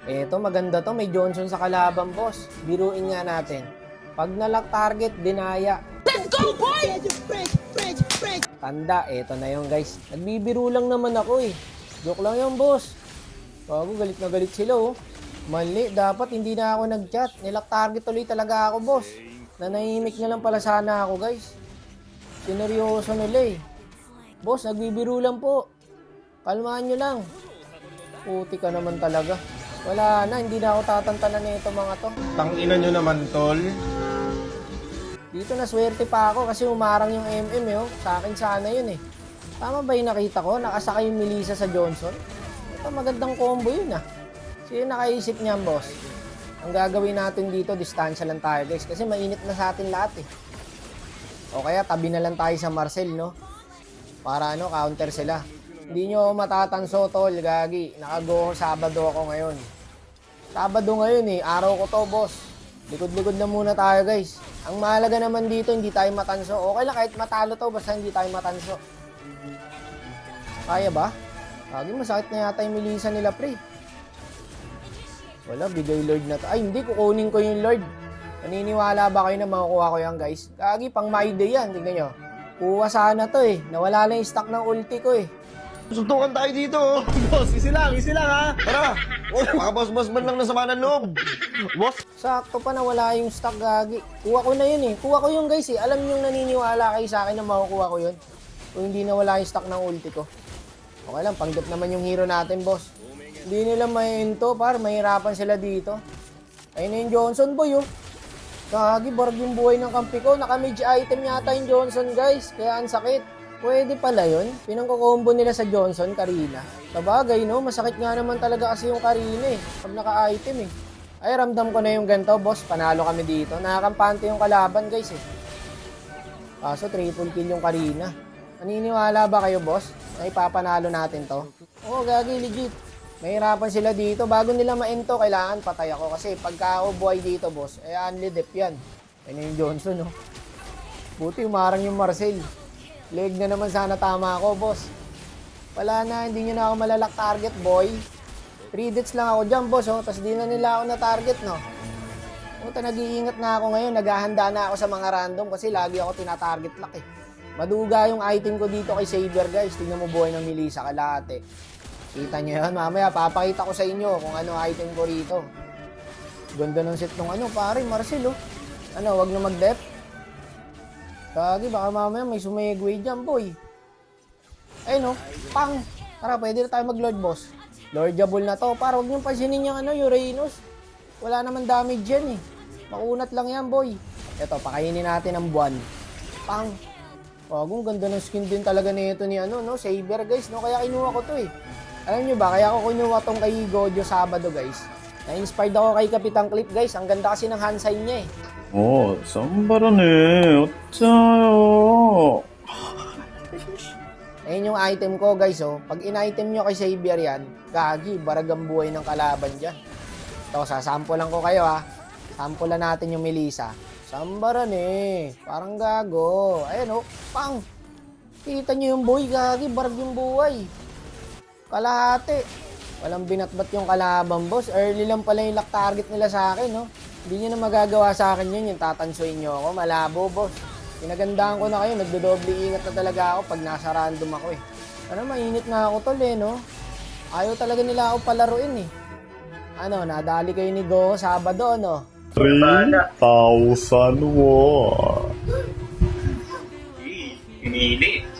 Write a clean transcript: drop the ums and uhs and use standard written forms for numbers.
Eto, maganda to. May Johnson sa kalaban, boss. Biruin nga natin. Pag na-lock target, dinaya. Let's go, boy! Tanda, eto na yun, guys. Nagbibiro lang naman ako eh. Joke lang yun, boss. Bago, galit na galit sila, oh. Mali, dapat hindi na ako nag-chat. Nilock target tuloy talaga ako, boss. Nanahimik na lang pala sana ako, guys. Sineryoso nila eh. Boss, nagbibiro lang po. Kalmahan nyo lang. Puti ka naman talaga. Wala na, hindi na ako tatantanan nito mga to. Tangina nyo naman, tol. Dito na swerte pa ako kasi umarang yung MM eh. Oh. Sa akin sana yun eh. Tama ba yung nakita ko? Nakasakay yung Melissa sa Johnson? Ito magandang combo yun ah. Sino nakaisip niyan, boss? Ang gagawin natin dito, distansya lang tayo guys. Kasi mainit na sa atin lahat eh. O kaya tabi na lang tayo sa Marcel, no? Para ano, counter sila. Hindi nyo matatanso, tol, gagi. Nakago Sabado ako ngayon. Sabado ngayon eh, araw ko to, boss. Likod-likod na muna tayo, guys. Ang mahalaga naman dito, hindi tayo matanso. Okay lang, kahit matalo to, basta hindi tayo matanso. Kaya ba? Gagi, masakit na yata yung Melissa nila, pre. Wala, bigay Lord na to. Ay, hindi, kukunin ko yung Lord. Naniniwala ba kayo na makukuha ko yan, guys? Gagi, pang my day yan, tignan nyo. Kuha sana to eh. Nawala lang yung stock ng ulti ko eh. Suntukan tayo dito, oh. Boss, easy lang ha. Tara. Oh, mga boss-boss man lang na sama ng loob. Boss. Sakto pa na wala yung stock, gagi. Kuha ko na yun eh. Kuha ko yun, guys eh. Alam nyo naniniwala kayo sa akin na makukuha ko yun. Kung hindi na wala yung stock ng ulti ko. Okay lang, panggap naman yung hero natin, boss. Hindi nila mahinto, par. Mahirapan sila dito. Ayun na yung Johnson, boy, oh. Gagi, barag yung buhay ng kampi ko. Naka-mage item yata yung Johnson, guys. Kaya ang sakit. Pwede pala yun. Pinangko-combo nila sa Johnson, Karina. Sabagay, no? Masakit nga naman talaga kasi yung Karina eh. Pag naka-item eh. Ay, ramdam ko na yung ganito, boss. Panalo kami dito. Nakakampante yung kalaban, guys eh. Kaso, triple kill yung Karina. Naniniwala ba kayo, boss? Na ipapanalo natin to? Oo, gagi, legit. Mahirapan sila dito. Bago nila ma-ento, kailangan patay ako. Kasi pagka ako buhay dito, boss, eh, only dep yan. Ayun yung Johnson, no? Buti, umarang yung Marcel. Leg na naman sana tama ako, boss. Wala na, hindi nyo na ako malalak target, boy. 3 deaths lang ako dyan, boss, oh. Tapos di na nila ako na-target, no? Puta, nag-iingat na ako ngayon. Naghahanda na ako sa mga random kasi lagi ako tina-target lock, eh. Maduga yung item ko dito kay Saber, guys. Tingnan mo buhay ng Melissa, kalahati. Kita nyo yan, mamaya papakita ko sa inyo kung ano item ko rito. Ganda ng set nung ano, pare, Marcel, oh. Ano, wag na mag-dep. Kagi, baka mamaya may sumegway dyan, boy. Ayun, no? Pang! Tara, pwede na tayo mag-lord, boss. Lordable na to. Para huwag niyong pansinin yung ano, Uranus. Wala naman damage yan, eh. Makunat lang yan, boy. Ito, pakainin natin ang buwan. Pang! Wagong ganda ng skin din talaga nito ni ano, no? Saber, guys, no? Kaya kinuha ko to, eh. Alam nyo ba, kaya ako kinuha tong kay Gojo Sabado, guys. Na-inspired ako kay Kapitang Clip, guys. Ang ganda kasi ng hand sign niya, eh. おー、サンバラねおっちゃーよ Ayun yung item ko, guys, oh. Pag in-item nyo kay Xavier yan, gagi, baragang buhay ng kalaban dyan. Ito, sasampulan ko kayo, ha. Sampulan natin yung Melissa. Sambaran, eh. Parang gago. Ayun, oh. Pang! Kita nyo yung buhay, gagi, barag yung buhay. Kalahati. Walang binatbat yung kalaban, boss. Early lang pala yung lock target nila sa akin, no. Hindi nyo na magagawa sa akin yun, yung tatansuin nyo ako. Malabo, boss. Pinagandaan ko na kayo, nagdodoble ingat na talaga ako pag nasa random ako eh. Ano, mainit na ako tol eh, no? Ayaw talaga nila ako palaruin eh. Ano, nadali kayo ni Go Sabado, no? 3,000 won. Init.